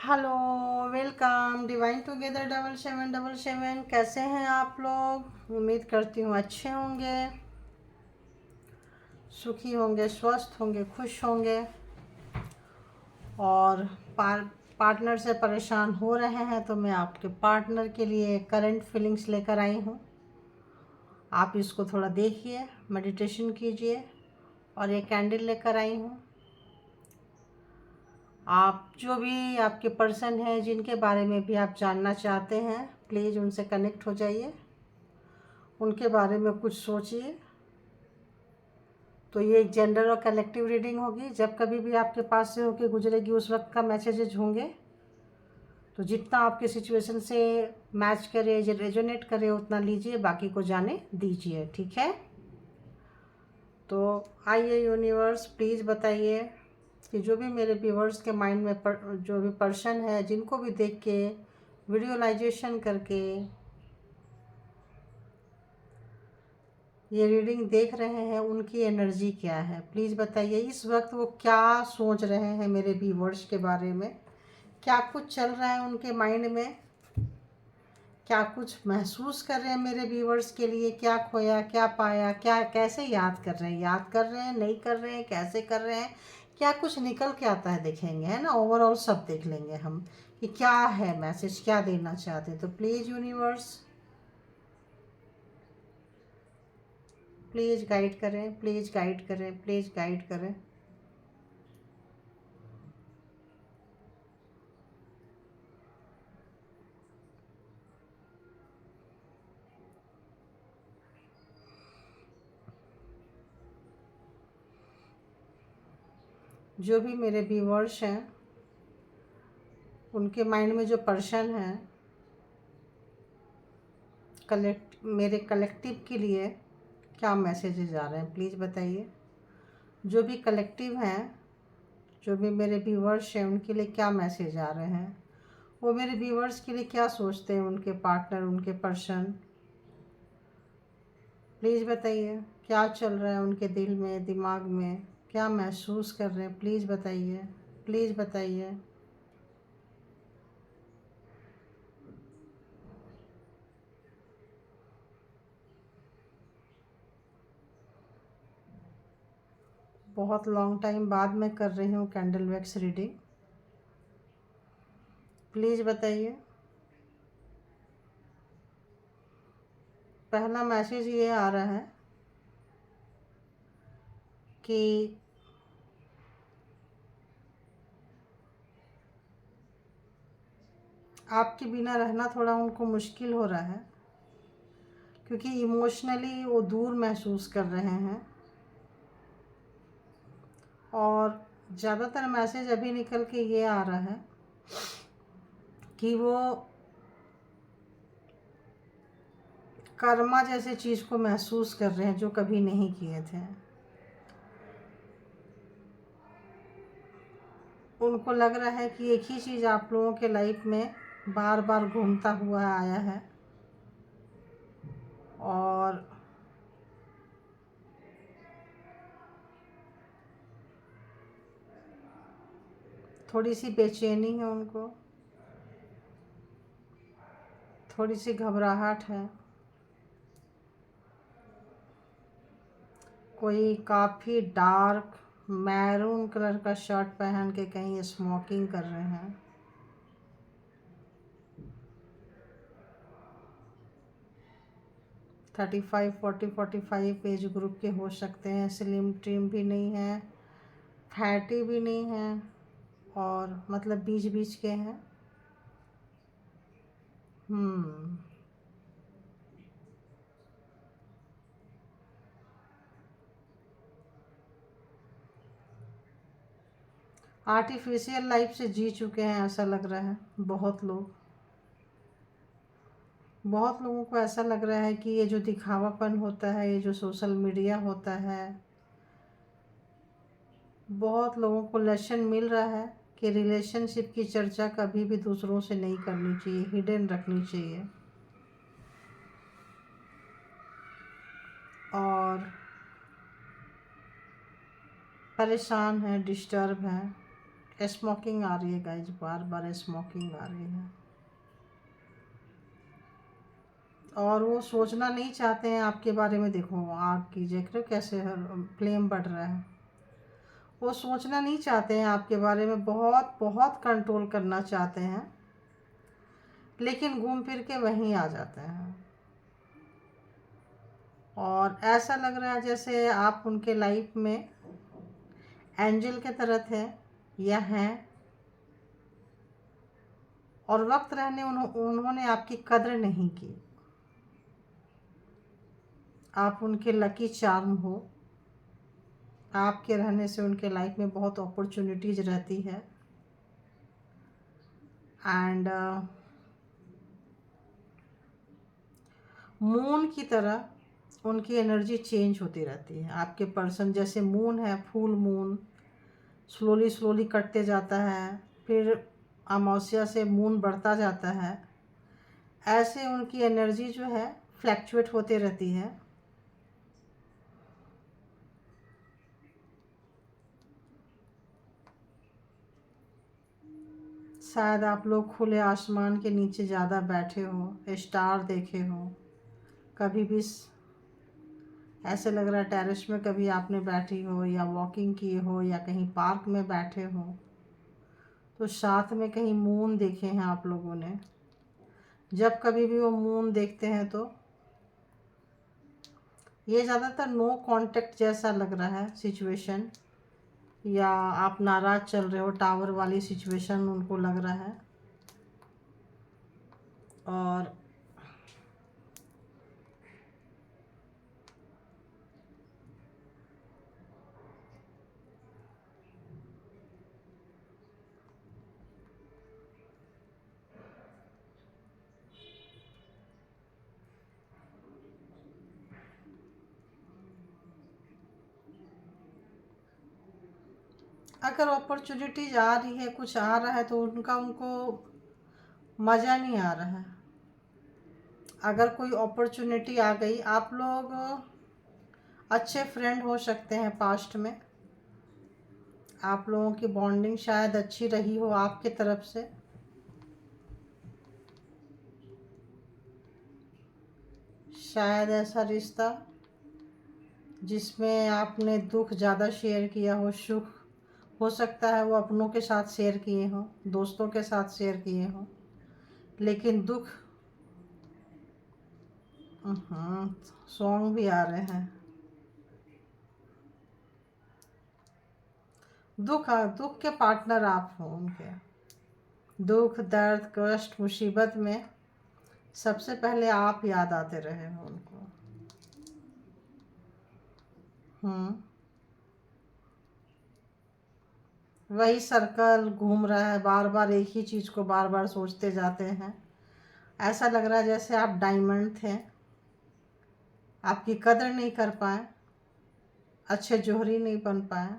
Hello, welcome divine together 7777। कैसे हैं आप लोग? उम्मीद करती हूँ अच्छे होंगे, सुखी होंगे, स्वस्थ होंगे, खुश होंगे। और पार्टनर से परेशान हो रहे हैं तो मैं आपके पार्टनर के लिए करंट फीलिंग्स लेकर आई हूँ। आप इसको थोड़ा देखिए, मेडिटेशन कीजिए। और ये कैंडल लेकर आई हूँ। आप जो भी आपके पर्सन हैं जिनके बारे में भी आप जानना चाहते हैं, प्लीज़ उनसे कनेक्ट हो जाइए, उनके बारे में कुछ सोचिए। तो ये एक जनरल और कलेक्टिव रीडिंग होगी। जब कभी भी आपके पास से होके गुजरेगी उस वक्त का मैसेजेज होंगे। तो जितना आपके सिचुएशन से मैच करे, रेजोनेट करे, उतना लीजिए, बाकी को जाने दीजिए। ठीक है? तो आइए यूनिवर्स, प्लीज़ बताइए कि जो भी मेरे व्यूवर्स के माइंड में जो भी पर्सन है, जिनको भी देख के विजुअलाइजेशन करके ये रीडिंग देख रहे हैं, उनकी एनर्जी क्या है, प्लीज़ बताइए। इस वक्त वो क्या सोच रहे हैं मेरे व्यूवर्स के बारे में, क्या कुछ चल रहा है उनके माइंड में, क्या कुछ महसूस कर रहे हैं मेरे व्यूवर्स के लिए, क्या खोया, क्या पाया, क्या कैसे याद कर रहे हैं, नहीं कर रहे हैं, कैसे कर रहे हैं, क्या कुछ निकल के आता है, देखेंगे, है ना। ओवरऑल सब देख लेंगे हम कि क्या है मैसेज, क्या देना चाहते हैं। तो प्लीज़ यूनिवर्स, प्लीज़ गाइड करें, प्लीज़ गाइड करें, प्लीज़ गाइड करें। जो भी मेरे व्यूवर्स हैं, उनके माइंड में जो पर्सन है, मेरे कलेक्टिव के लिए क्या मैसेजेस आ रहे हैं, प्लीज़ बताइए। जो भी कलेक्टिव हैं, जो भी मेरे व्यूवर्स हैं, उनके लिए क्या मैसेज आ रहे हैं, वो मेरे व्यूवर्स के लिए क्या सोचते हैं, उनके पार्टनर, उनके पर्सन, प्लीज़ बताइए। क्या चल रहा है उनके दिल में, दिमाग में, क्या महसूस कर रहे हैं, प्लीज़ बताइए, प्लीज़ बताइए। बहुत लॉन्ग टाइम बाद मैं कर रही हूँ कैंडल वैक्स रीडिंग, प्लीज़ बताइए। पहला मैसेज ये आ रहा है कि आपके बिना रहना थोड़ा उनको मुश्किल हो रहा है, क्योंकि इमोशनली वो दूर महसूस कर रहे हैं। और ज़्यादातर मैसेज अभी निकल के ये आ रहा है कि वो कर्मा जैसे चीज़ को महसूस कर रहे हैं जो कभी नहीं किए थे। उनको लग रहा है कि एक ही चीज़ आप लोगों के लाइफ में बार बार घूमता हुआ आया है, और थोड़ी सी बेचैनी है उनको, थोड़ी सी घबराहट है। कोई काफ़ी डार्क मैरून कलर का शर्ट पहन के कहीं स्मोकिंग कर रहे हैं। 35, 40, 45 एज ग्रुप के हो सकते हैं। स्लिम ट्रिम भी नहीं है, फैटी भी नहीं है, और मतलब बीच बीच के हैं। आर्टिफिशियल लाइफ से जी चुके हैं ऐसा लग रहा है। बहुत लोगों को ऐसा लग रहा है कि ये जो दिखावापन होता है, ये जो सोशल मीडिया होता है, बहुत लोगों को लेसन मिल रहा है कि रिलेशनशिप की चर्चा कभी भी दूसरों से नहीं करनी चाहिए, हिडन रखनी चाहिए। और परेशान है, डिस्टर्ब है, स्मोकिंग आ रही है गाइज, बार बार स्मोकिंग आ रही है। और वो सोचना नहीं चाहते हैं आपके बारे में। देखो आग की देख रहे हो कैसे फ्लेम बढ़ रहा है। वो सोचना नहीं चाहते हैं आपके बारे में, बहुत बहुत कंट्रोल करना चाहते हैं, लेकिन घूम फिर के वहीं आ जाते हैं। और ऐसा लग रहा है जैसे आप उनके लाइफ में एंजल के तरह थे या हैं, और वक्त रहने उन्होंने आपकी कद्र नहीं की। आप उनके लकी चार्म हो। आपके रहने से उनके लाइफ में बहुत अपॉर्चुनिटीज रहती है। एंड मून की तरह उनकी एनर्जी चेंज होती रहती है। आपके पर्सन जैसे मून है, फुल मून स्लोली स्लोली कटते जाता है, फिर अमावस्या से मून बढ़ता जाता है, ऐसे उनकी एनर्जी जो है फ्लैक्चुएट होते रहती है। शायद आप लोग खुले आसमान के नीचे ज़्यादा बैठे हो, स्टार देखे हो। कभी भी ऐसे लग रहा है टेरेस में कभी आपने बैठी हो, या वॉकिंग किए हो, या कहीं पार्क में बैठे हो, तो साथ में कहीं मून देखे हैं आप लोगों ने। जब कभी भी वो मून देखते हैं तो ये ज़्यादातर नो कांटेक्ट जैसा लग रहा है सिचुएशन, या आप नाराज़ चल रहे हो, टावर वाली सिचुएशन उनको लग रहा है। और अगर अपॉर्चुनिटीज आ रही है, कुछ आ रहा है, तो उनको मज़ा नहीं आ रहा है। अगर कोई अपॉर्चुनिटी आ गई, आप लोग अच्छे फ्रेंड हो सकते हैं पास्ट में। आप लोगों की बॉन्डिंग शायद अच्छी रही हो आपके तरफ से। शायद ऐसा रिश्ता जिसमें आपने दुख ज़्यादा शेयर किया हो, सुख हो सकता है वो अपनों के साथ शेयर किए हों, दोस्तों के साथ शेयर किए हों, लेकिन दुख। सॉन्ग भी आ रहे हैं। दुख के पार्टनर आप हो उनके। दुख दर्द कष्ट मुसीबत में सबसे पहले आप याद आते रहे हो उनको। वही सर्कल घूम रहा है, बार बार एक ही चीज़ को बार बार सोचते जाते हैं। ऐसा लग रहा है जैसे आप डायमंड थे, आपकी कदर नहीं कर पाए, अच्छे जोहरी नहीं बन पाए।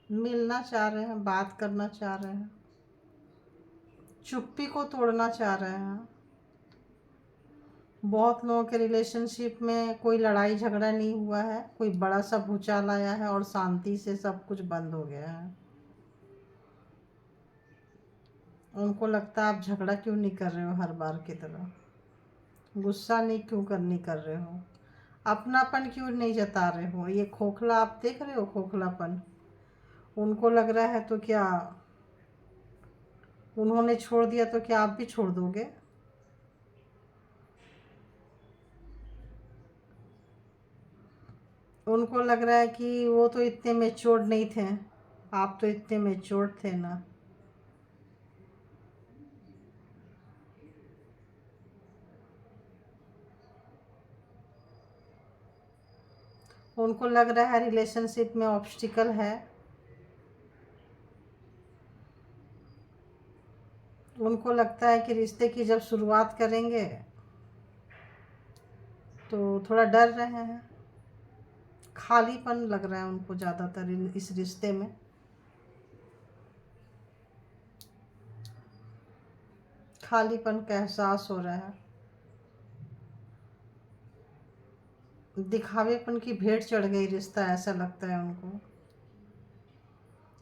मिलना चाह रहे हैं, बात करना चाह रहे हैं, चुप्पी को तोड़ना चाह रहे हैं। बहुत लोगों के रिलेशनशिप में कोई लड़ाई झगड़ा नहीं हुआ है, कोई बड़ा सा भूचाल आया है और शांति से सब कुछ बंद हो गया है। उनको लगता है आप झगड़ा क्यों नहीं कर रहे हो हर बार की तरह, गुस्सा नहीं क्यों नहीं कर रहे हो, अपनापन क्यों नहीं जता रहे हो। ये खोखला आप देख रहे हो, खोखलापन उनको लग रहा है। तो क्या उन्होंने छोड़ दिया तो क्या आप भी छोड़ दोगे? उनको लग रहा है कि वो तो इतने मैच्योर नहीं थे, आप तो इतने मैच्योर थे ना। उनको लग रहा है रिलेशनशिप में ऑब्स्टिकल है। उनको लगता है कि रिश्ते की जब शुरुआत करेंगे तो थोड़ा डर रहे हैं, खालीपन लग रहा है उनको ज़्यादातर इस रिश्ते में। खालीपन का एहसास हो रहा है, दिखावेपन की भेंट चढ़ गई रिश्ता, ऐसा लगता है उनको।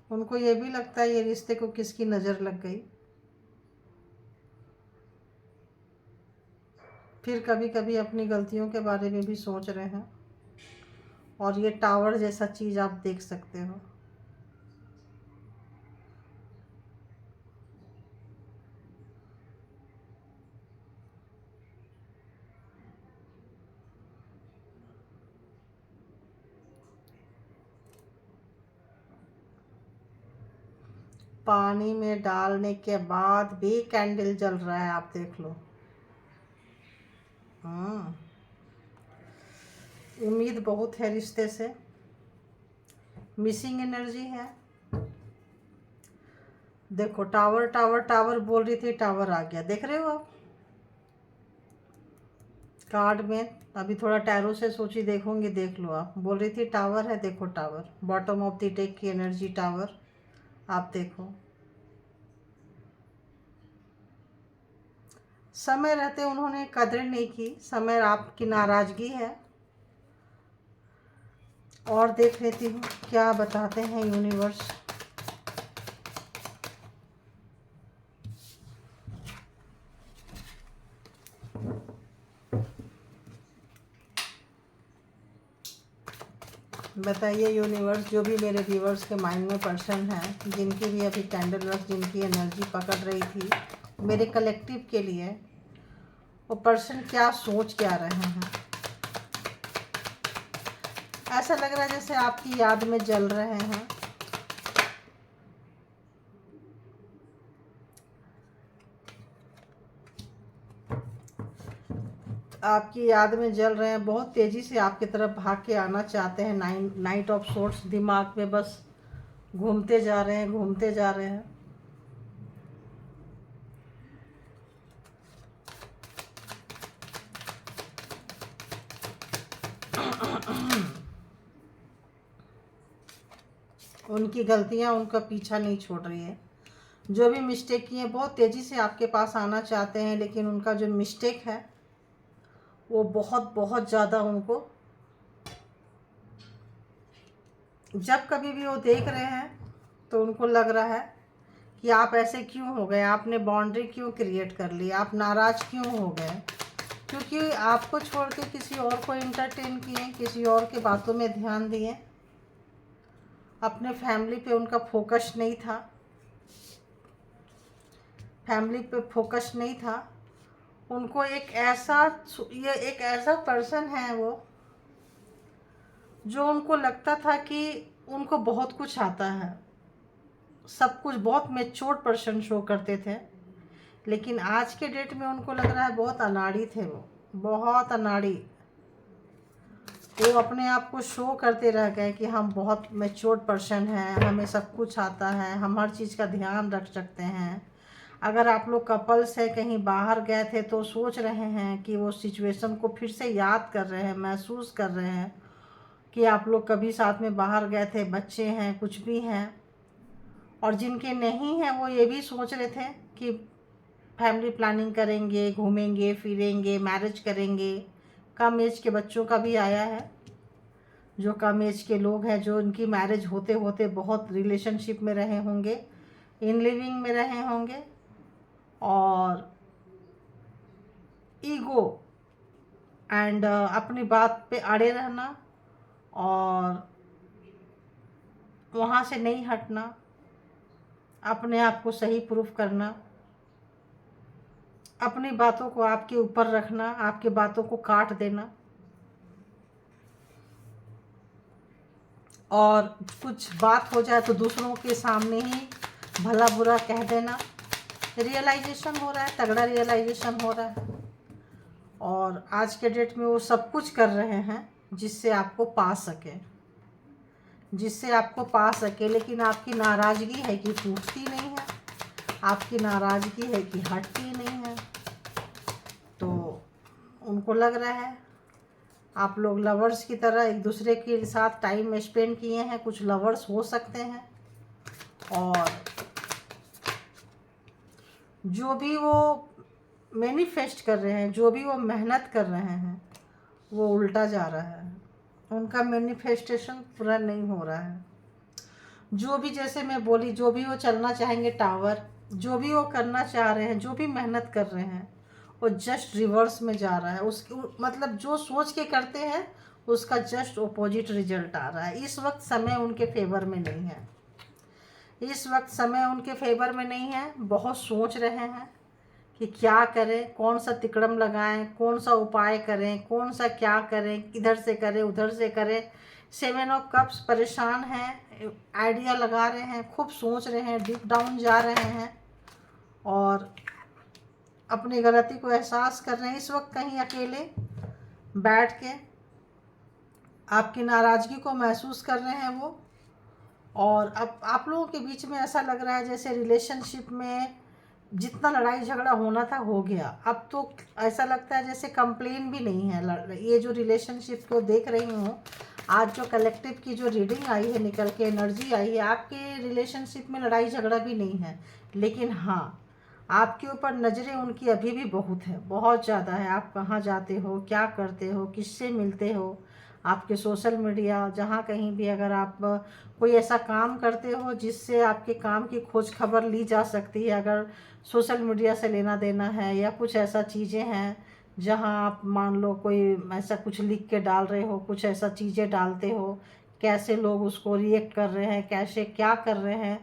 उनको ये भी लगता है ये रिश्ते को किसकी नज़र लग गई। फिर कभी कभी अपनी गलतियों के बारे में भी सोच रहे हैं। और ये टावर जैसा चीज़ आप देख सकते हो। पानी में डालने के बाद भी कैंडल जल रहा है, आप देख लो। उम्मीद बहुत है रिश्ते से, मिसिंग एनर्जी है। देखो टावर टावर टावर बोल रही थी, टावर आ गया, देख रहे हो आप कार्ड में। अभी थोड़ा टैरो से सोची देखूंगी, देख लो आप। बोल रही थी टावर है, देखो tower, bottom of the deck की एनर्जी टावर, आप देखो। समय रहते उन्होंने कदर नहीं की, समय आपकी नाराज़गी है। और देख लेती हूँ क्या बताते हैं यूनिवर्स। बताइए यूनिवर्स, जो भी मेरे व्यूवर्स के माइंड में पर्सन हैं, जिनकी भी अभी कैंडल रख, जिनकी एनर्जी पकड़ रही थी मेरे कलेक्टिव के लिए, वो पर्सन क्या सोच के आ रहे हैं। ऐसा लग रहा है जैसे आपकी याद में जल रहे हैं। आपकी याद में जल रहे हैं, बहुत तेज़ी से आपकी तरफ भाग के आना चाहते हैं। नाइट ऑफ सोर्ट्स दिमाग में बस घूमते जा रहे हैं, घूमते जा रहे हैं। उनकी गलतियां उनका पीछा नहीं छोड़ रही है। जो भी मिस्टेक किए बहुत तेज़ी से आपके पास आना चाहते हैं, लेकिन उनका जो मिस्टेक है वो बहुत बहुत ज़्यादा उनको, जब कभी भी वो देख रहे हैं तो उनको लग रहा है कि आप ऐसे क्यों हो गए, आपने बाउंड्री क्यों क्रिएट कर ली, आप नाराज़ क्यों हो गए, क्योंकि आपको छोड़ के किसी और को एंटरटेन किए, किसी और के बातों में ध्यान दिए। अपने फैमिली पे उनका फोकस नहीं था, फैमिली पे फोकस नहीं था। उनको एक ऐसा, ये एक ऐसा पर्सन है वो, जो उनको लगता था कि उनको बहुत कुछ आता है, सब कुछ, बहुत मैच्योर पर्सन शो करते थे। लेकिन आज के डेट में उनको लग रहा है बहुत अनाड़ी थे वो, बहुत अनाड़ी। वो अपने आप को शो करते रह गए कि हम बहुत मैच्योर पर्सन हैं, हमें सब कुछ आता है, हम हर चीज़ का ध्यान रख सकते हैं। अगर आप लोग कपल्स है, कहीं बाहर गए थे तो सोच रहे हैं कि वो सिचुएशन को फिर से याद कर रहे हैं, महसूस कर रहे हैं कि आप लोग कभी साथ में बाहर गए थे, बच्चे हैं, कुछ भी हैं। और जिनके नहीं हैं वो ये भी सोच रहे थे कि फैमिली प्लानिंग करेंगे, घूमेंगे फिरेंगे, मैरिज करेंगे। कम एज के बच्चों का भी आया है, जो कम एज के लोग हैं, जो उनकी मैरिज होते होते बहुत रिलेशनशिप में रहे होंगे, इन लिविंग में रहे होंगे, और ईगो एंड अपनी बात पे अड़े रहना और वहाँ से नहीं हटना, अपने आप को सही प्रूफ करना, अपनी बातों को आपके ऊपर रखना, आपके बातों को काट देना, और कुछ बात हो जाए तो दूसरों के सामने ही भला बुरा कह देना। रियलाइजेशन हो रहा है, तगड़ा रियलाइजेशन हो रहा है। और आज के डेट में वो सब कुछ कर रहे हैं जिससे आपको पा सके, जिससे आपको पा सके। लेकिन आपकी नाराज़गी है कि टूटती नहीं है, आपकी नाराज़गी है कि हटती नहीं है। तो उनको लग रहा है आप लोग लवर्स की तरह एक दूसरे के साथ टाइम स्पेंड किए हैं, कुछ लवर्स हो सकते हैं। और जो भी वो मैनिफेस्ट कर रहे हैं, जो भी वो मेहनत कर रहे हैं, वो उल्टा जा रहा है। उनका मैनिफेस्टेशन पूरा नहीं हो रहा है। जो भी, जैसे मैं बोली, जो भी वो चलना चाहेंगे टावर, जो भी वो करना चाह रहे हैं, जो भी मेहनत कर रहे हैं, वो जस्ट रिवर्स में जा रहा है। मतलब जो सोच के करते हैं उसका जस्ट ऑपोजिट रिजल्ट आ रहा है। इस वक्त समय उनके फेवर में नहीं है। इस वक्त समय उनके फेवर में नहीं है। बहुत सोच रहे हैं कि क्या करें, कौन सा तिकड़म लगाएं, कौन सा उपाय करें, कौन सा क्या करें, इधर से करें उधर से करें। 7 ऑफ कप्स परेशान हैं, आइडिया लगा रहे हैं, खूब सोच रहे हैं, डीप डाउन जा रहे हैं और अपनी गलती को एहसास कर रहे हैं। इस वक्त कहीं अकेले बैठ के आपकी नाराज़गी को महसूस कर रहे हैं वो। और अब आप लोगों के बीच में ऐसा लग रहा है जैसे रिलेशनशिप में जितना लड़ाई झगड़ा होना था हो गया। अब तो ऐसा लगता है जैसे कंप्लेन भी नहीं है। ये जो रिलेशनशिप को देख रही हूँ, आज जो कलेक्टिव की जो रीडिंग आई है, निकल के एनर्जी आई है, आपके रिलेशनशिप में लड़ाई झगड़ा भी नहीं है। लेकिन हाँ, आपके ऊपर नज़रें उनकी अभी भी बहुत है, बहुत ज़्यादा है। आप कहाँ जाते हो, क्या करते हो, किससे मिलते हो, आपके सोशल मीडिया, जहाँ कहीं भी अगर आप कोई ऐसा काम करते हो जिससे आपके काम की खोज खबर ली जा सकती है, अगर सोशल मीडिया से लेना देना है या कुछ ऐसा चीज़ें हैं जहाँ आप मान लो कोई ऐसा कुछ लिख के डाल रहे हो, कुछ ऐसा चीज़ें डालते हो, कैसे लोग उसको रिएक्ट कर रहे हैं, कैसे क्या कर रहे हैं,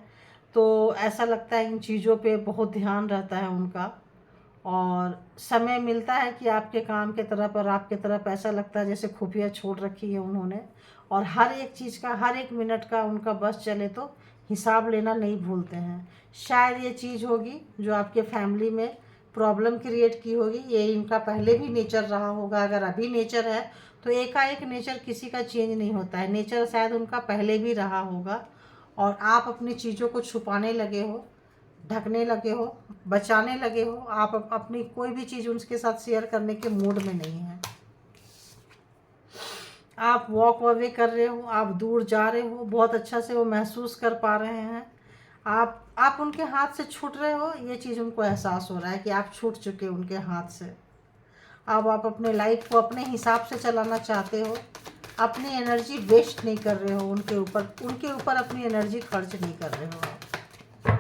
तो ऐसा लगता है इन चीज़ों पे बहुत ध्यान रहता है उनका। और समय मिलता है कि आपके काम के तरफ और आपके तरफ ऐसा लगता है जैसे खुफिया छोड़ रखी है उन्होंने। और हर एक चीज़ का, हर एक मिनट का उनका बस चले तो हिसाब लेना नहीं भूलते हैं। शायद ये चीज़ होगी जो आपके फैमिली में प्रॉब्लम क्रिएट की होगी। ये इनका पहले भी नेचर रहा होगा। अगर अभी नेचर है तो एकाएक नेचर किसी का चेंज नहीं होता है। नेचर शायद उनका पहले भी रहा होगा और आप अपनी चीज़ों को छुपाने लगे हो, ढकने लगे हो, बचाने लगे हो। आप अपनी कोई भी चीज़ उनके साथ शेयर करने के मूड में नहीं है। आप वॉक अवे कर रहे हो, आप दूर जा रहे हो, बहुत अच्छा से वो महसूस कर पा रहे हैं। आप उनके हाथ से छूट रहे हो, ये चीज़ उनको एहसास हो रहा है कि आप छूट चुके उनके हाथ से। अब आप अपने लाइफ को अपने हिसाब से चलाना चाहते हो, अपनी एनर्जी वेस्ट नहीं कर रहे हो उनके ऊपर अपनी एनर्जी खर्च नहीं कर रहे हो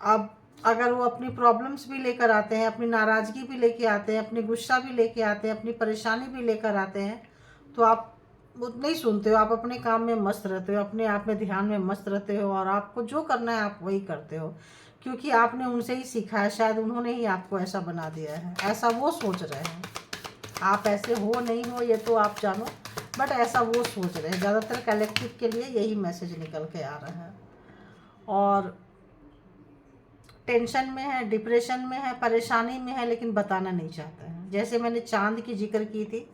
अब अगर वो अपनी प्रॉब्लम्स भी लेकर आते हैं, अपनी नाराज़गी भी लेके आते हैं, अपनी गुस्सा भी लेके आते हैं, अपनी परेशानी भी लेकर आते हैं, तो आप वो नहीं सुनते हो। आप अपने काम में मस्त रहते हो, अपने आप में ध्यान में मस्त रहते हो और आपको जो करना है आप वही करते हो, क्योंकि आपने उनसे ही सीखा है। शायद उन्होंने ही आपको ऐसा बना दिया है, ऐसा वो सोच रहे हैं। आप ऐसे हो नहीं हो ये तो आप जानो, बट ऐसा वो सोच रहे हैं। ज़्यादातर कलेक्टिव के लिए यही मैसेज निकल के आ रहा है। और टेंशन में है, डिप्रेशन में है, परेशानी में है, लेकिन बताना नहीं चाहता है। जैसे मैंने चांद की जिक्र की थी,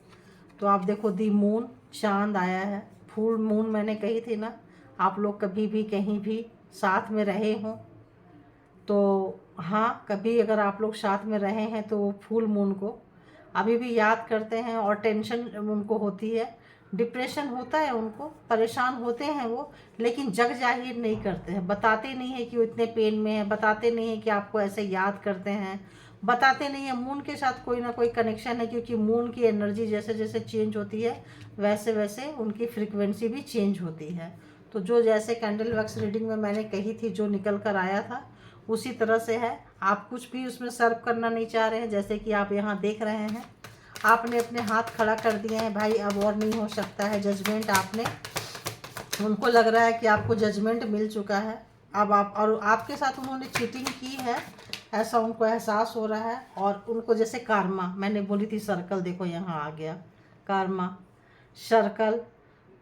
तो आप देखो दी मून, चांद आया है, फुल मून मैंने कही थी ना। आप लोग कभी भी कहीं भी साथ में रहे हों तो हाँ, कभी अगर आप लोग साथ में रहे हैं तो फुल मून को अभी भी याद करते हैं और टेंशन उनको होती है, डिप्रेशन होता है उनको, परेशान होते हैं वो, लेकिन जग जाहिर नहीं करते हैं, बताते नहीं है कि वो इतने पेन में है, बताते नहीं है कि आपको ऐसे याद करते हैं, बताते नहीं है। मून के साथ कोई ना कोई कनेक्शन है, क्योंकि मून की एनर्जी जैसे जैसे चेंज होती है वैसे वैसे उनकी फ्रीक्वेंसी भी चेंज होती है। तो जो जैसे कैंडल वैक्स रीडिंग में मैंने कही थी, जो निकल कर आया था उसी तरह से है। आप कुछ भी उसमें सर्व करना नहीं चाह रहे हैं, जैसे कि आप यहाँ देख रहे हैं, आपने अपने हाथ खड़ा कर दिए हैं, भाई अब और नहीं हो सकता है। जजमेंट आपने, उनको लग रहा है कि आपको जजमेंट मिल चुका है। अब आप, और आपके साथ उन्होंने चीटिंग की है ऐसा उनको एहसास हो रहा है। और उनको जैसे कार्मा मैंने बोली थी, सर्कल देखो यहाँ आ गया, कार्मा सर्कल,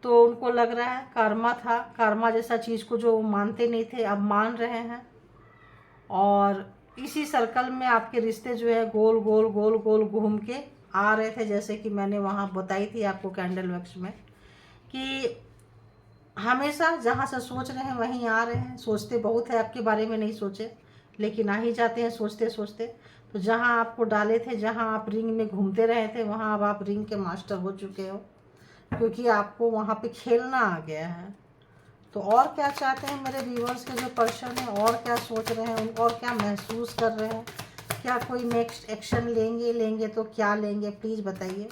तो उनको लग रहा है कार्मा था, कार्मा जैसा चीज़ को जो मानते नहीं थे अब मान रहे हैं। और इसी सर्कल में आपके रिश्ते जो है गोल गोल गोल गोल घूम के आ रहे थे, जैसे कि मैंने वहाँ बताई थी आपको कैंडल वैक्स में, कि हमेशा जहाँ से सोच रहे हैं वहीं आ रहे हैं। सोचते बहुत है आपके बारे में, नहीं सोचे लेकिन आ ही जाते हैं सोचते सोचते। तो जहाँ आपको डाले थे, जहाँ आप रिंग में घूमते रहे थे, वहाँ अब आप रिंग के मास्टर हो चुके हो, क्योंकि आपको वहाँ पे खेलना आ गया है। तो और क्या चाहते हैं मेरे व्यूअर्स के जो पर्सन हैं, और क्या सोच रहे हैं, और क्या महसूस कर रहे हैं, क्या कोई नेक्स्ट एक्शन लेंगे तो क्या लेंगे, प्लीज़ बताइए।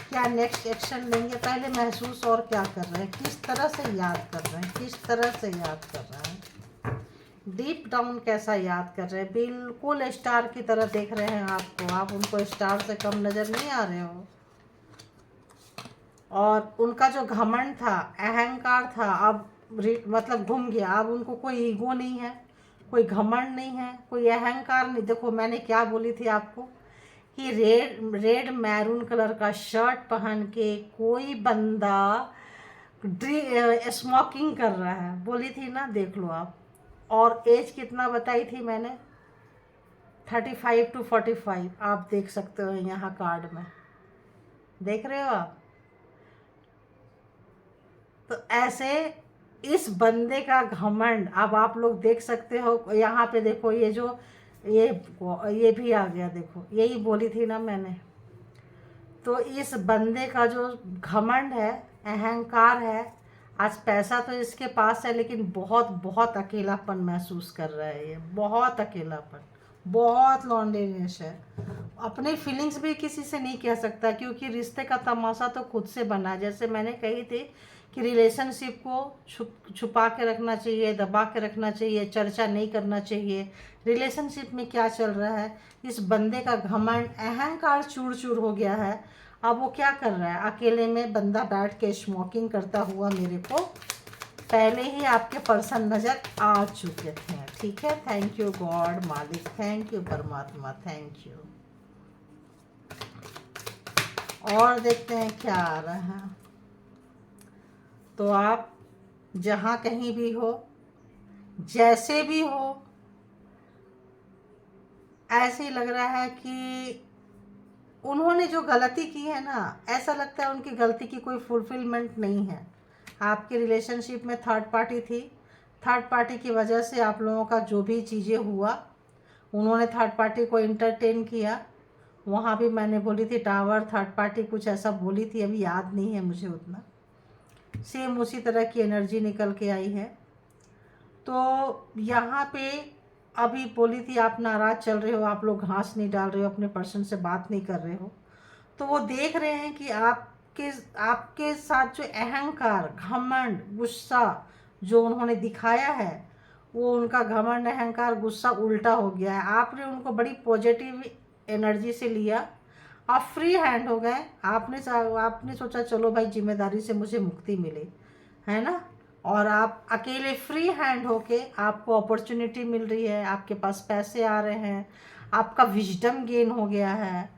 क्या नेक्स्ट एक्शन लेंगे, पहले महसूस और क्या कर रहे हैं, किस तरह से याद कर रहे हैं, किस तरह से याद कर रहे हैं, डीप डाउन कैसा याद कर रहे हैं। बिल्कुल स्टार की तरह देख रहे हैं आपको, आप उनको स्टार से कम नज़र नहीं आ रहे हो। और उनका जो घमंड था, अहंकार था, अब मतलब घूम गया। अब उनको कोई ईगो नहीं है, कोई घमंड नहीं है, कोई अहंकार नहीं। देखो मैंने क्या बोली थी आपको कि रेड मैरून कलर का शर्ट पहन के कोई बंदा स्मोकिंग कर रहा है, बोली थी ना, देख लो आप। और एज कितना बताई थी मैंने, 35 to 45, आप देख सकते हो यहाँ कार्ड में, देख रहे हो आप। तो ऐसे इस बंदे का घमंड अब आप लोग देख सकते हो। यहाँ पे देखो ये जो ये भी आ गया, देखो यही बोली थी ना मैंने। तो इस बंदे का जो घमंड है, अहंकार है, आज पैसा तो इसके पास है लेकिन बहुत बहुत अकेलापन महसूस कर रहा है ये, बहुत अकेलापन, बहुत लॉन्लीनेस है। अपनी फीलिंग्स भी किसी से नहीं कह सकता क्योंकि रिश्ते का तमाशा तो खुद से बना। जैसे मैंने कही थी कि रिलेशनशिप को छुपा के रखना चाहिए, दबा के रखना चाहिए, चर्चा नहीं करना चाहिए। रिलेशनशिप में क्या चल रहा है, इस बंदे का घमंड, अहंकार चूर चूर हो गया है। अब वो क्या कर रहा है, अकेले में बंदा बैठ के स्मोकिंग करता हुआ मेरे को पहले ही आपके पर्सन नज़र आ चुके थे। ठीक है, थैंक यू गॉड मालिक, थैंक यू परमात्मा, थैंक यू। और देखते हैं क्या आ रहा है। तो आप जहाँ कहीं भी हो, जैसे भी हो, ऐसे ही लग रहा है कि उन्होंने जो गलती की है ना, ऐसा लगता है उनकी गलती की कोई फुलफिलमेंट नहीं है। आपके रिलेशनशिप में थर्ड पार्टी थी, थर्ड पार्टी की वजह से आप लोगों का जो भी चीज़ें हुआ, उन्होंने थर्ड पार्टी को इंटरटेन किया। वहाँ भी मैंने बोली थी टावर, थर्ड पार्टी कुछ ऐसा बोली थी, अभी याद नहीं है मुझे उतना। सेम उसी तरह की एनर्जी निकल के आई है। तो यहाँ पे अभी बोली थी आप नाराज़ चल रहे हो, आप लोग घास नहीं डाल रहे हो, अपने पर्सन से बात नहीं कर रहे हो। तो वो देख रहे हैं कि आपके साथ जो अहंकार, घमंड, गुस्सा जो उन्होंने दिखाया है, वो उनका घमंड, अहंकार, गुस्सा उल्टा हो गया है। आपने उनको बड़ी पॉजिटिव एनर्जी से लिया, आप फ्री हैंड हो गए। आपने सोचा चलो भाई जिम्मेदारी से मुझे मुक्ति मिले, है ना। और आप अकेले फ्री हैंड होके आपको अपॉर्चुनिटी मिल रही है, आपके पास पैसे आ रहे हैं, आपका विजडम गेन हो गया है,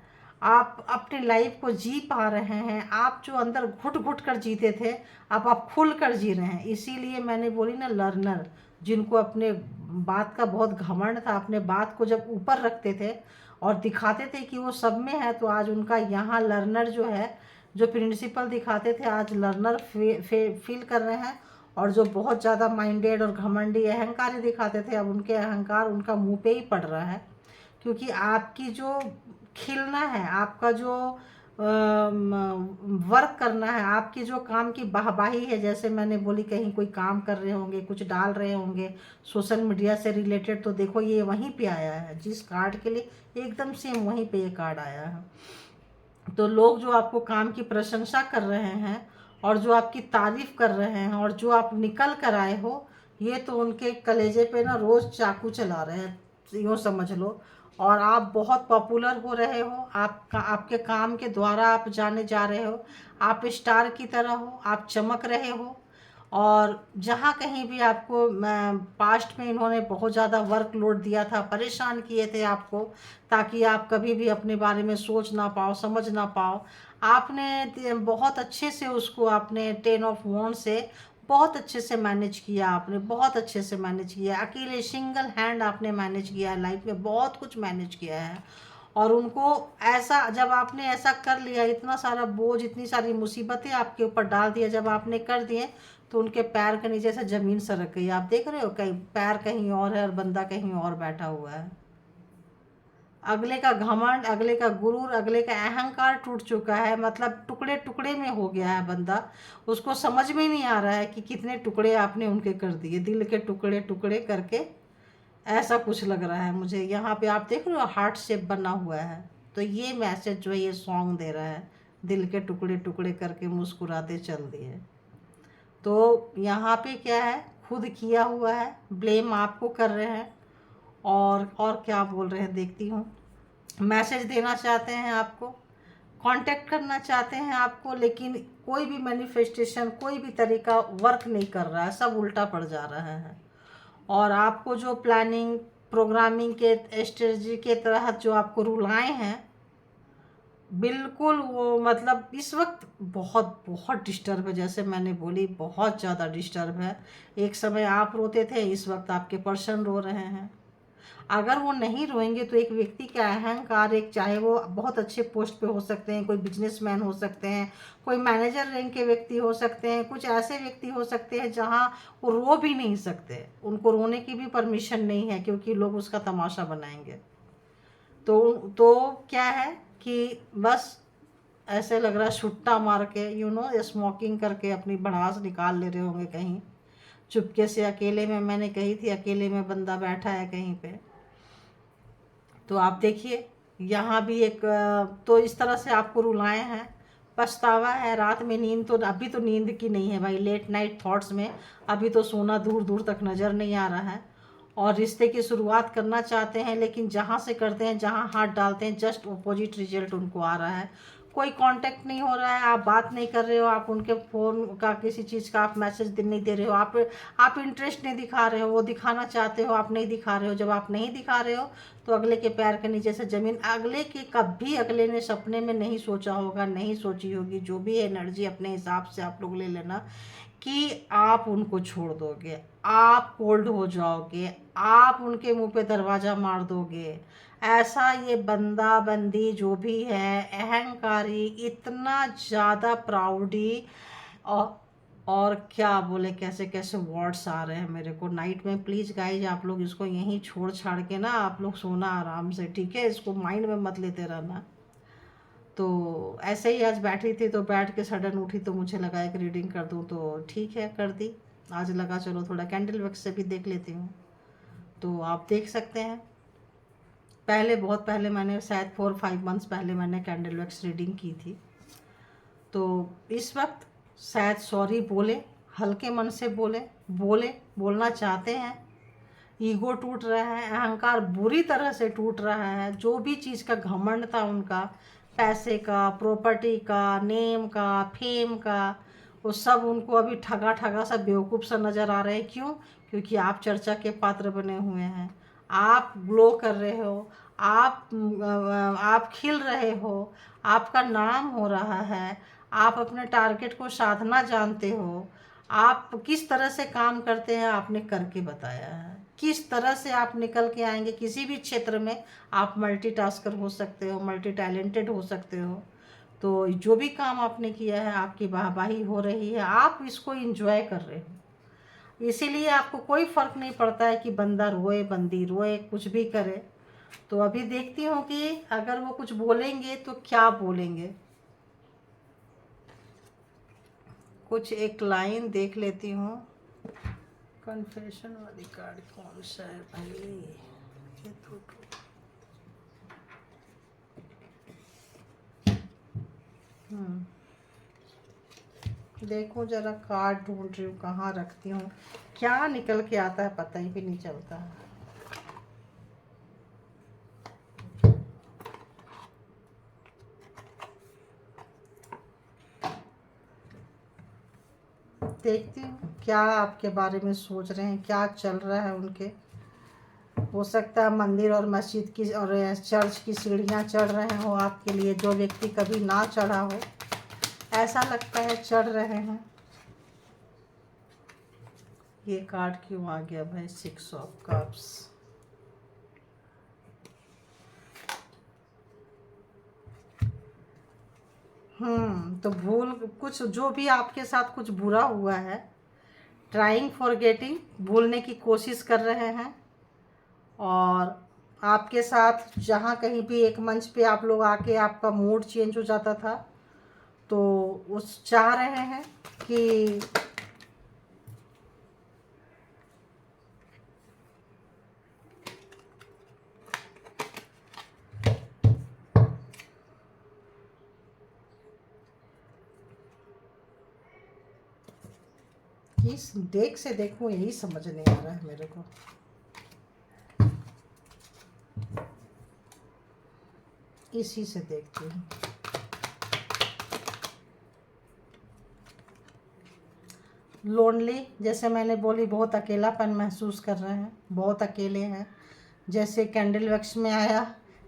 आप अपनी लाइफ को जी पा रहे हैं। आप जो अंदर घुट घुट कर जीते थे, अब आप खुल कर जी रहे हैं। इसीलिए मैंने बोली ना, लर्नर जिनको अपने बात का बहुत घमंड था, अपने बात को जब ऊपर रखते थे और दिखाते थे कि वो सब में है, तो आज उनका यहाँ लर्नर जो है, जो प्रिंसिपल दिखाते थे, आज लर्नर फील कर रहे हैं। और जो बहुत ज़्यादा माइंडेड और घमंडी अहंकारी दिखाते थे, अब उनके अहंकार उनका मुंह पे ही पड़ रहा है। क्योंकि आपकी जो खिलना है, आपका जो वर्क करना है, आपकी जो काम की वाहवाही है, जैसे मैंने बोली कहीं कोई काम कर रहे होंगे, कुछ डाल रहे होंगे सोशल मीडिया से रिलेटेड, तो देखो ये वहीं पे आया है, जिस कार्ड के लिए एकदम सेम वहीं पे ये कार्ड आया है। तो लोग जो आपको काम की प्रशंसा कर रहे हैं और जो आपकी तारीफ कर रहे हैं और जो आप निकल कर आए हो, ये तो उनके कलेजे पे ना रोज़ चाकू चला रहे हैं, यूँ समझ लो। और आप बहुत पॉपुलर हो रहे हो, आपके काम के द्वारा आप जाने जा रहे हो, आप स्टार की तरह हो, आप चमक रहे हो। और जहाँ कहीं भी आपको पास्ट में इन्होंने बहुत ज़्यादा वर्कलोड दिया था, परेशान किए थे आपको, ताकि आप कभी भी अपने बारे में सोच ना पाओ, समझ ना पाओ, आपने बहुत अच्छे से उसको, आपने 10 ऑफ वॉन्ड से बहुत अच्छे से मैनेज किया, आपने बहुत अच्छे से मैनेज किया, अकेले सिंगल हैंड आपने मैनेज किया है, लाइफ में बहुत कुछ मैनेज किया है। और उनको ऐसा, जब आपने ऐसा कर लिया, इतना सारा बोझ, इतनी सारी मुसीबतें आपके ऊपर डाल दिया, जब आपने कर दिए, तो उनके पैर के नीचे से ज़मीन सरक गई। आप देख रहे हो, कहीं पैर कहीं और है और बंदा कहीं और बैठा हुआ है। अगले का घमंड, अगले का गुरूर, अगले का अहंकार टूट चुका है, मतलब टुकड़े टुकड़े टुकड़े में हो गया है बंदा, उसको समझ में नहीं आ रहा है कि कितने टुकड़े आपने उनके कर दिए, दिल के टुकड़े टुकड़े करके, ऐसा कुछ लग रहा है मुझे। यहाँ पे आप देख रहे हो हार्ट शेप बना हुआ है, तो ये मैसेज जो है ये सॉन्ग दे रहा है, दिल के टुकड़े टुकड़े करके मुस्कुराते चल दिए। तो यहाँ पे क्या है, खुद किया हुआ है, ब्लेम आपको कर रहे हैं, और क्या बोल रहे हैं देखती हूँ। मैसेज देना चाहते हैं आपको, कांटेक्ट करना चाहते हैं आपको, लेकिन कोई भी मैनिफेस्टेशन, कोई भी तरीका वर्क नहीं कर रहा है, सब उल्टा पड़ जा रहा है। और आपको जो प्लानिंग प्रोग्रामिंग के स्ट्रेटजी के तहत जो आपको रूल आए हैं, बिल्कुल वो मतलब इस वक्त बहुत बहुत डिस्टर्ब है। जैसे मैंने बोली, बहुत ज़्यादा डिस्टर्ब है। एक समय आप रोते थे, इस वक्त आपके पर्सन रो रहे हैं। अगर वो नहीं रोएंगे तो एक व्यक्ति का अहंकार, एक चाहे वो बहुत अच्छे पोस्ट पे हो सकते हैं, कोई बिजनेसमैन हो सकते हैं, कोई मैनेजर रैंक के व्यक्ति हो सकते हैं, कुछ ऐसे व्यक्ति हो सकते हैं जहाँ वो रो भी नहीं सकते, उनको रोने की भी परमिशन नहीं है, क्योंकि लोग उसका तमाशा बनाएंगे। तो क्या है कि बस ऐसे लग रहा है छुट्टा मार के स्मोकिंग करके अपनी भड़ास निकाल ले रहे होंगे कहीं चुपके से, अकेले में। मैंने कही थी अकेले में बंदा बैठा है कहीं पे। तो आप देखिए यहाँ भी एक तो इस तरह से आपको रुलाए हैं, पछतावा है। रात में नींद तो अभी तो नींद की नहीं है भाई, लेट नाइट थॉट्स में अभी तो सोना दूर दूर तक नज़र नहीं आ रहा है। और रिश्ते की शुरुआत करना चाहते हैं, लेकिन जहाँ से करते हैं, जहाँ हाथ डालते हैं, जस्ट अपोजिट रिजल्ट उनको आ रहा है। कोई कांटेक्ट नहीं हो रहा है, आप बात नहीं कर रहे हो, आप उनके फ़ोन का किसी चीज़ का आप मैसेज नहीं दे रहे हो, आप इंटरेस्ट नहीं दिखा रहे हो, वो दिखाना चाहते हो आप नहीं दिखा रहे हो। जब आप नहीं दिखा रहे हो तो अगले के पैर के नीचे से ज़मीन, अगले की कभी अगले ने सपने में नहीं सोचा होगा, नहीं सोची होगी। जो भी एनर्जी अपने हिसाब से आप लोग ले लेना कि आप उनको छोड़ दोगे, आप कोल्ड हो जाओगे, आप उनके मुंह पे दरवाज़ा मार दोगे। ऐसा ये बंदा बंदी जो भी है, अहंकारी, इतना ज़्यादा प्राउडी, और क्या बोले, कैसे कैसे वर्ड्स आ रहे हैं मेरे को नाइट में। प्लीज़ गाइज आप लोग इसको यहीं छोड़ छाड़ के ना आप लोग सोना आराम से, ठीक है? इसको माइंड में मत लेते रहना। तो ऐसे ही आज बैठी थी, तो बैठ के सडन उठी, तो मुझे लगा एक रीडिंग कर दूं, तो ठीक है कर दी। आज लगा चलो थोड़ा कैंडल वैक्स से भी देख लेती हूँ। तो आप देख सकते हैं, पहले बहुत पहले मैंने शायद 4-5 मंथ्स पहले मैंने कैंडल वैक्स रीडिंग की थी। तो इस वक्त शायद सॉरी बोले, हल्के मन से बोलना चाहते हैं। ईगो टूट रहा है, अहंकार बुरी तरह से टूट रहा है। जो भी चीज़ का घमंड था उनका, पैसे का, प्रॉपर्टी का, नेम का, फेम का, वो सब उनको अभी ठगा ठगा सा बेवकूफ़ सा नज़र आ रहे हैं। क्यों? क्योंकि आप चर्चा के पात्र बने हुए हैं, आप ग्लो कर रहे हो, आप खिल रहे हो, आपका नाम हो रहा है, आप अपने टारगेट को साधना जानते हो। आप किस तरह से काम करते हैं आपने करके बताया है, किस तरह से आप निकल के आएंगे किसी भी क्षेत्र में। आप मल्टीटास्कर हो सकते हो, मल्टी टैलेंटेड हो सकते हो। तो जो भी काम आपने किया है आपकी वाहवाही हो रही है, आप इसको एंजॉय कर रहे हो, इसीलिए आपको कोई फ़र्क नहीं पड़ता है कि बंदा रोए, बंदी रोए, कुछ भी करे। तो अभी देखती हूँ कि अगर वो कुछ बोलेंगे तो क्या बोलेंगे। कुछ एक लाइन देख लेती हूँ। कन्फेशन वाली कार्ड कौन सा है भाई? ये तो देखो जरा, कार्ड ढूंढ रही हूँ कहाँ रखती हूँ, क्या निकल के आता है पता ही भी नहीं चलता है। देखती हूँ क्या आपके बारे में सोच रहे हैं, क्या चल रहा है उनके। हो सकता है मंदिर और मस्जिद की और चर्च की सीढ़ियाँ चढ़ रहे हो आपके लिए, जो व्यक्ति कभी ना चढ़ा हो, ऐसा लगता है चढ़ रहे हैं। ये कार्ड क्यों आ गया भाई? 6 ऑफ कप्स। तो भूल, कुछ जो भी आपके साथ कुछ बुरा हुआ है, ट्राइंग फॉरगेटिंग, भूलने की कोशिश कर रहे हैं। और आपके साथ जहाँ कहीं भी एक मंच पे आप लोग आके आपका मूड चेंज हो जाता था, तो उस चाह रहे हैं कि इस देख से देखूं, यही समझ नहीं आ रहा है मेरे को। इसी से देखती हूँ। लोनली, जैसे मैंने बोली, बहुत अकेलापन महसूस कर रहे हैं, बहुत अकेले हैं। जैसे कैंडल वैक्स में आया,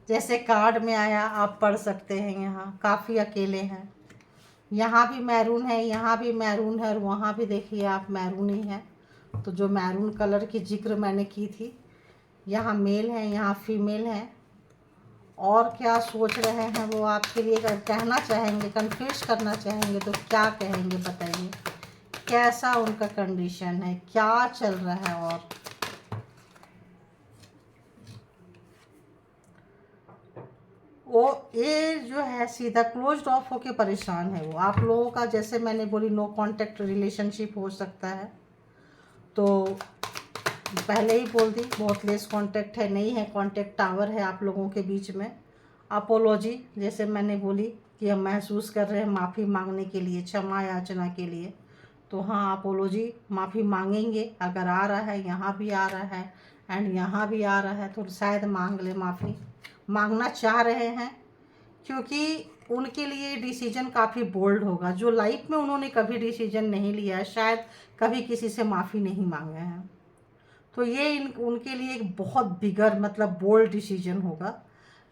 जैसे कार्ड में आया, आप पढ़ सकते हैं यहाँ काफ़ी अकेले हैं। यहाँ भी मैरून है, यहाँ भी मैरून है, और वहाँ भी देखिए आप मैरून ही है। तो जो मैरून कलर की जिक्र मैंने की थी, यहाँ मेल है, यहाँ फीमेल है। और क्या सोच रहे हैं वो आपके लिए, अगर कहना चाहेंगे, कन्फ्यूज करना चाहेंगे तो क्या कहेंगे बताइए। कैसा उनका कंडीशन है, क्या चल रहा है। और वो ये जो है सीधा क्लोज्ड ऑफ होके परेशान है वो आप लोगों का। जैसे मैंने बोली, नो कांटेक्ट रिलेशनशिप हो सकता है, तो पहले ही बोल दी, बहुत लेस कांटेक्ट है, नहीं है कांटेक्ट, टावर है आप लोगों के बीच में। अपोलॉजी, जैसे मैंने बोली कि हम महसूस कर रहे हैं माफ़ी मांगने के लिए, क्षमा याचना के लिए। तो हाँ, अपोलॉजी, माफ़ी मांगेंगे। अगर आ रहा है, यहाँ भी आ रहा है एंड यहाँ भी आ रहा है, तो शायद मांग ले माफ़ी, मांगना चाह रहे हैं। क्योंकि उनके लिए डिसीजन काफ़ी बोल्ड होगा। जो लाइफ में उन्होंने कभी डिसीजन नहीं लिया है, शायद कभी किसी से माफ़ी नहीं मांगे हैं, तो ये उनके लिए एक बहुत बिगर, मतलब बोल्ड डिसीजन होगा।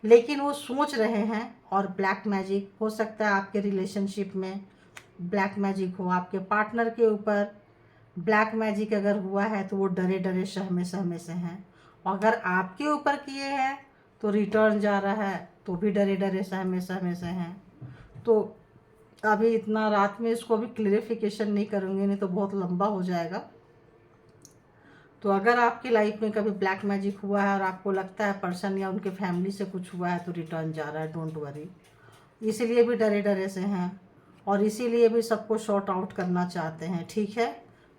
लेकिन वो सोच रहे हैं। और ब्लैक मैजिक हो सकता है आपके रिलेशनशिप में, ब्लैक मैजिक हो आपके पार्टनर के ऊपर। ब्लैक मैजिक अगर हुआ है तो वो डरे डरे सहमे सहमे से हैं। अगर आपके ऊपर किए हैं तो रिटर्न जा रहा है, तो भी डरे डरे सहमे सहमे से हैं। तो अभी इतना रात में इसको भी क्लियरिफिकेशन नहीं करूँगी, नहीं तो बहुत लंबा हो जाएगा। तो अगर आपकी लाइफ में कभी ब्लैक मैजिक हुआ है और आपको लगता है पर्सन या उनके फैमिली से कुछ हुआ है, तो रिटर्न जा रहा है, डोंट वरी। इसीलिए भी डरे डरे से हैं, और इसीलिए भी सबको शॉर्ट आउट करना चाहते हैं, ठीक है।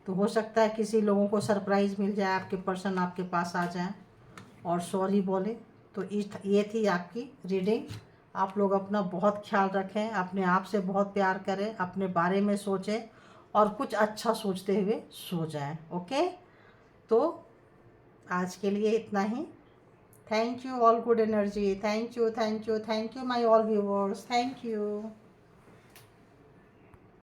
तो हो सकता है किसी लोगों को सरप्राइज़ मिल जाए, आपके पर्सन आपके पास आ जाए और सॉरी बोले। तो ये थी आपकी रीडिंग। आप लोग अपना बहुत ख्याल रखें, अपने आप से बहुत प्यार करें, अपने बारे में सोचें और कुछ अच्छा सोचते हुए सो जाएं। ओके, तो आज के लिए इतना ही। Thank you all good energy, thank you, thank you, thank you my all viewers, thank you.